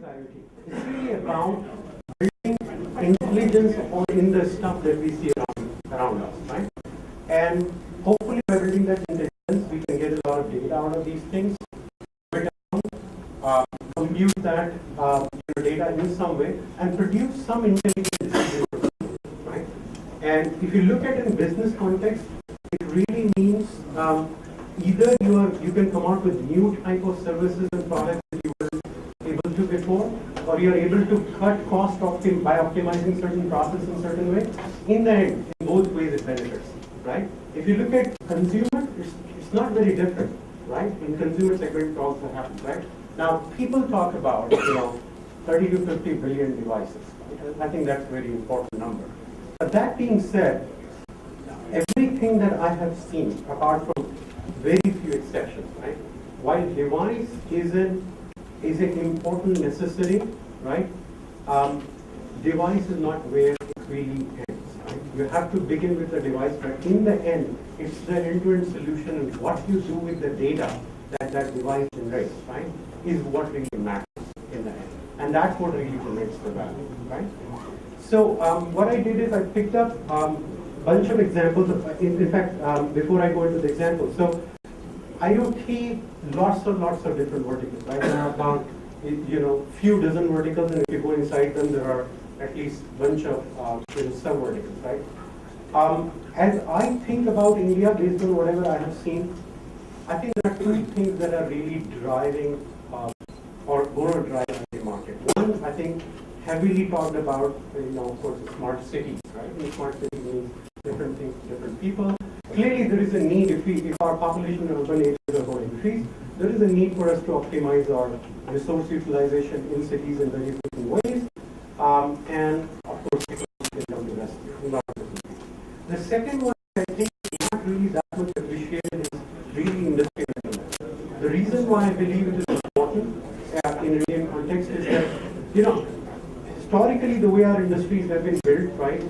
IoT? It's really about building intelligence in the stuff that we see around us, right? And hopefully by building that intelligence, we can get a lot of data out of these things, compute that data in some way, and produce some intelligence, right? And if you look at it in business context, it really means either you can come out with new type of services and products that you were able to before, or you are able to cut cost by optimizing certain process in certain way. In the end, in both ways it benefits, right? If you look at consumer, it's not very different, right? In consumer segment it also happens, right? Now people talk about 30 to 50 billion devices. I think that's a very important number. But that being said, everything that I have seen, apart from very few exceptions, right? While device is an important necessity, right? Device is not where it really ends. Right? You have to begin with the device, but in the end, it's the end-to-end solution and what you do with the data that device generates, right, is what really matters in the end. And that's what really generates the value, right? So what I did is I picked up bunch of examples. In fact, before I go into the examples, so IoT, lots of different verticals, right? There are about few dozen verticals, and if you go inside them, there are at least bunch of sub verticals, right? As I think about India, based on whatever I have seen, I think there are two things that are really driving or going to drive the market. One, I think, heavily talked about, of course, smart cities, right? And smart cities means different things to different people. Clearly, there is a need, if our population in urban areas are going to increase, there is a need for us to optimize our resource utilization in cities in very different ways. And, of course, people will come to rescue. The second one, I think, is not really that much appreciated, is really industry readiness. The reason why I believe it is important in Indian context is that, historically, the way our industries have been built, right,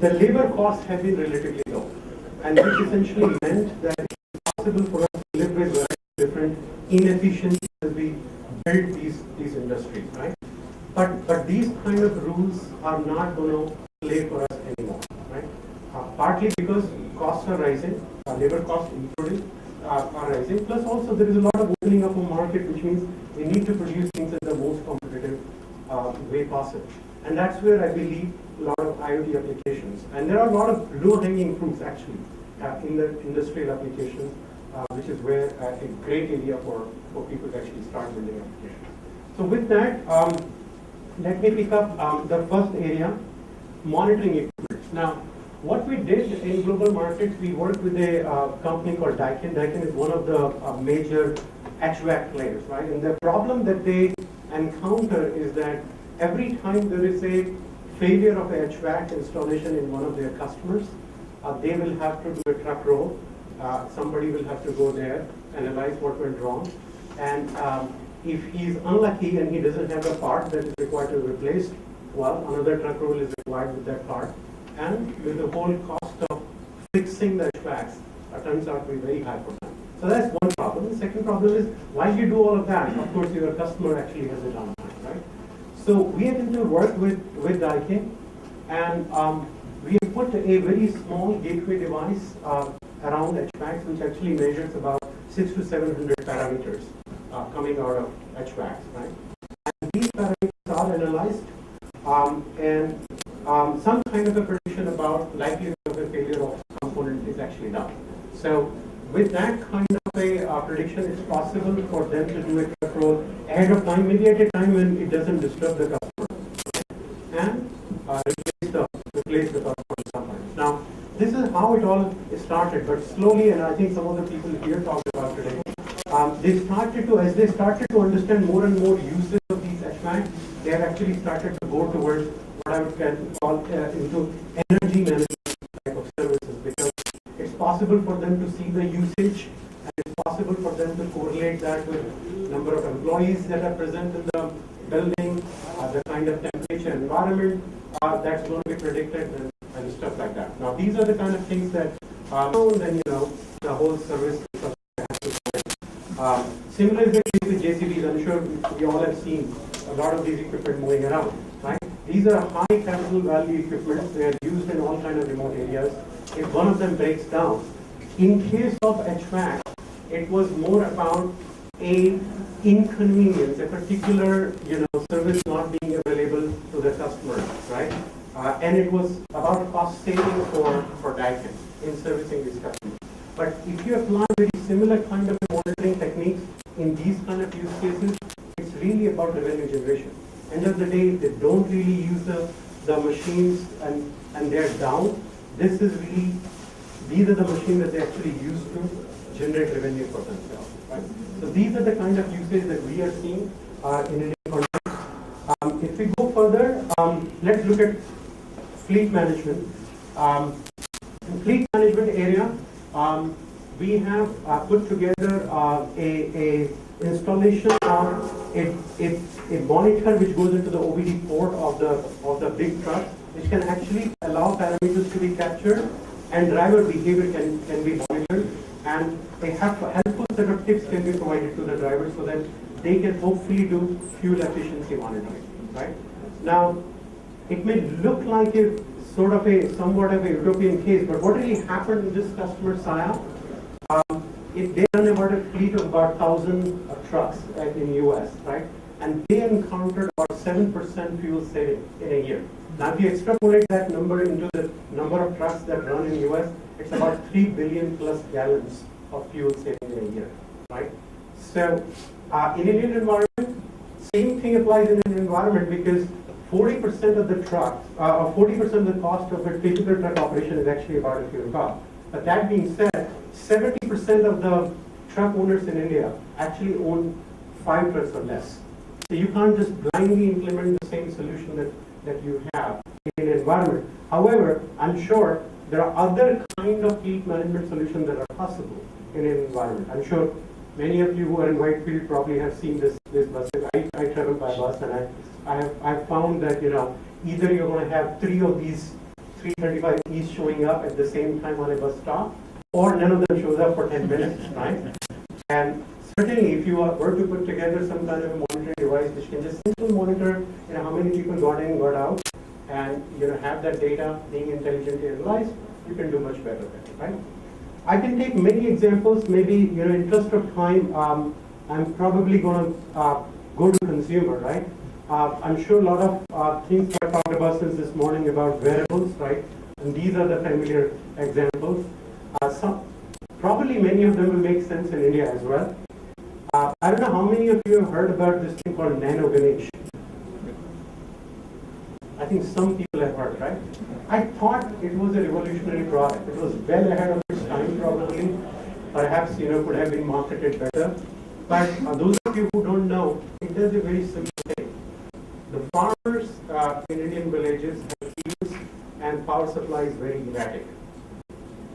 the labor costs have been relatively low, and which essentially meant that it's possible for us to live with very different inefficiencies as we build these industries, right? But these kind of rules are not going to play for us anymore, right? Partly because costs are rising, labor costs including are rising, plus also there is a lot of opening up of market, which means we need to produce things in the most competitive way possible. And that's where I believe a lot of IoT applications, and there are a lot of low-hanging fruits actually in the industrial applications, which is where a great area for people to actually start building applications. So with that, let me pick up the first area, monitoring equipment. Now, what we did in global markets, we worked with a company called Daikin. Daikin is one of the major HVAC players, right? And the problem that they encounter is that every time there is a failure of a HVAC installation in one of their customers, they will have to do a truck roll. Somebody will have to go there, analyze what went wrong, and if he's unlucky and he doesn't have the part that is required to replace, well, another truck roll is required with that part, and with the whole cost of fixing the HVACs turns out to be very high for them. So that's one problem. The second problem is, while you do all of that, of course, your customer actually has a downtime, right? So we have to work with Daikin, and we have put a very small gateway device around HVACs, which actually measures about 600 to 700 parameters coming out of HVACs, right? And these parameters are analyzed, and some kind of a prediction about likelihood of a failure of component is actually done. So with that kind of a prediction, it's possible for them to do a truck roll ahead of time, maybe at a time when it doesn't disturb the customer, and replace the customer sometimes. Now, this is how it all started, but slowly, and I think some of the people here talked about today, as they started to understand more and more uses of these HVAC, they have actually started to go towards what I would call into energy management type of services, because it's possible for them to see the usage, and it's possible for them to correlate that with number of employees that are present in the building, the kind of temperature environment that's going to be predicted, and stuff like that. Now, these are the kind of things that then the whole service has to provide. Similar is the case with JCBs. I'm sure we all have seen a lot of these equipment moving around, right? These are high capital value equipment. They are used in all kind of remote areas. If one of them breaks down, in case of HVAC, it was more about a inconvenience, a particular service not being available to the customer, right? And it was about cost saving for Daikin in servicing these customers. But if you apply very similar kind of monitoring techniques in these kind of use cases, it's really about revenue generation. End of the day, they don't really use the machines and they're down. These are the machines that they actually use to generate revenue for themselves. Right? So these are the kind of usages that we are seeing in Indian context. If we go further, let's look at fleet management. In fleet management area, we have put together a installation of a monitor which goes into the OBD port of the big truck, which can actually allow parameters to be captured and driver behavior can be monitored, and a helpful set of tips can be provided to the driver so that they can hopefully do fuel efficiency monitoring. Right now, it may look like a somewhat of a European case, but what really happened in this customer Saya? They run about a fleet of about 1,000 trucks in US, right? And they encountered about 7% fuel saving in a year. Now, if you extrapolate that number into the number of trucks that run in US, it's about 3 billion plus gallons of fuel saving in a year, right? So, in Indian environment, same thing applies in an environment because 40% of the trucks, or 40% of the cost of a typical truck operation is actually about a fuel cost. But that being said, 70% of the truck owners in India actually own 5 trucks or less. So you can't just blindly implement the same solution that you have in an environment. However, I'm sure there are other kind of fleet management solutions that are possible in an environment. I'm sure many of you who are in Whitefield probably have seen this bus. I travel by bus, and I've found that either you're going to have 3 of these 335Es showing up at the same time on a bus stop, or none of them shows up for 10 minutes, right? And certainly, if you were to put together some kind of a monitoring device which can just simply monitor how many people got in, got out, and have that data being intelligently analyzed, you can do much better there, right? I can take many examples. Maybe in interest of time, I'm probably going to go to consumer, right? I'm sure a lot of things I've talked about since this morning about wearables, right? And these are the familiar examples. Probably many of them will make sense in India as well. I don't know how many of you have heard about this thing called Nano Ganesh. I think some people have heard, right? I thought it was a revolutionary product. It was well ahead of its time, probably. Perhaps could have been marketed better. But those of you who don't know, it does a very simple thing. The farmers in Indian villages have fields and power supply is very erratic.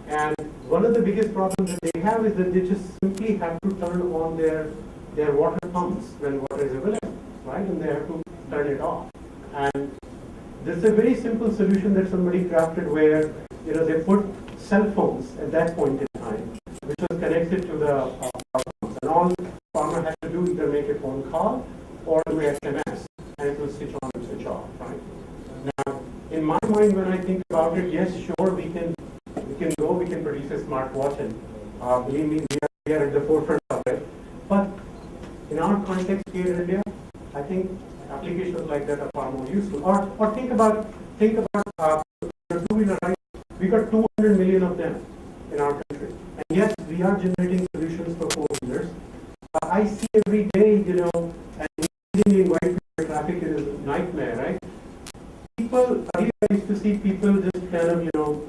And one of the biggest problems that they have is that they just simply have to turn on their water pumps when water is available, right? And they have to turn it off. And this is a very simple solution that somebody crafted where they put cell phones at that point in time, which was connected to the power pumps. And all the farmer has to do either make a phone call or do SMS, and it will switch on and switch off, right? Now, in my mind, when I think about it, yes, sure, we can produce a smartwatch, and believe me, we are at the forefront of it. But in our context here in India, I think applications like that are far more useful. Or think about two-wheeler, right? We got 200 million of them in our country, and yes, we are generating solutions for four-wheelers. I see every day, and in white traffic is a nightmare, right? Earlier I used to see people just kind of,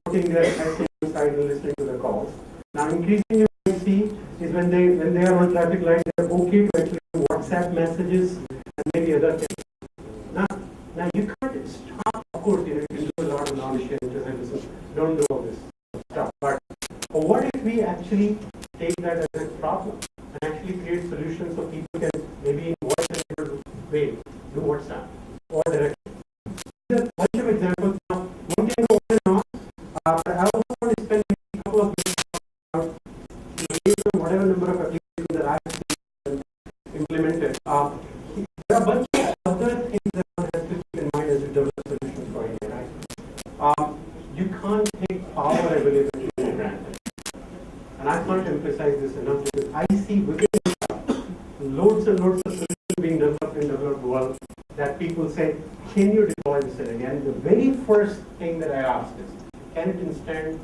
putting their heads inside and listening to the calls. Now, increasingly, what I see is when they are on traffic light, they're okay to actually do WhatsApp messages and maybe other things. Now you can't stop. Of course, you can do a lot of knowledge changes and listen. Don't do all this stuff. But what if we actually take that as a problem and actually create solutions so people can maybe in voice way do WhatsApp or directly? There are a bunch of examples. Now, one can go on and on. But I also want to spend a couple of minutes on whatever number of applications that I've seen implemented. There are a bunch of other things that one has to keep in mind as you develop solutions for India, right? You can't take power availability for granted. And I can't emphasize this enough because I see within loads and loads of solutions being developed in the developed world that people say, can you deploy this in India? And the very first thing that I ask is, can it withstand,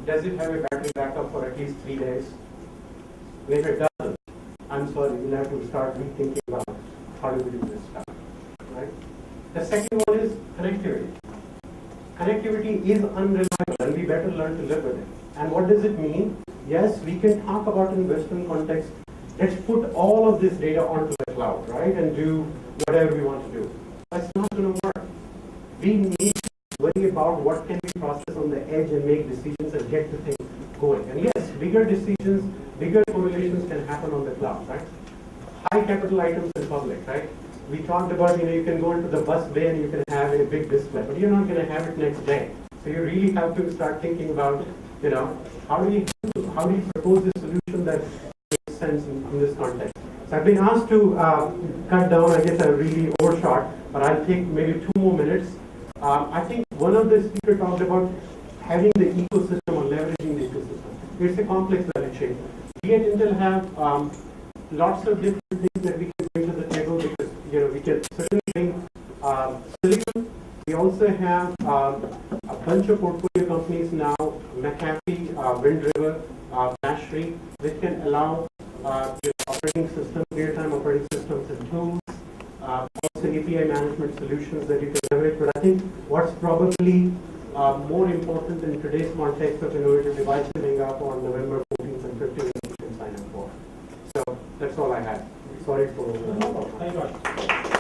does it have a battery backup for at least 3 days? And if it doesn't, I'm sorry, we'll have to start rethinking about how do we do this stuff, right? The second one is connectivity. Connectivity is unreliable and we better learn to live with it. And what does it mean? Yes, we can talk about in Western context, let's put all of this data onto the cloud, right? And do whatever we want to do. That's not going to work. We need to worry about what can be processed on the edge and make decisions and get the thing going. And yes, bigger decisions, bigger correlations can happen on the cloud, right? High capital items in public, right? We talked about, you can go into the bus bay and you can have a big display, but you're not going to have it next day. So you really have to start thinking about, how do you propose a solution that makes sense in this context. So I've been asked to cut down. I guess I really overshot, but I'll take maybe 2 more minutes. I think one of the speakers talked about having the ecosystem or leveraging the ecosystem. It's a complex value chain. We at Intel have lots of different things that we can bring to the table because we can certainly bring silicon. We also have a bunch of portfolio companies now, McAfee, Wind River, Bashri, which can allow operating systems, real-time operating systems and tools, also API management solutions that you can leverage. But I think what's probably more important in today's context of innovative devices coming up on November 14th and 15th, you can sign up for. So that's all I had. Sorry for.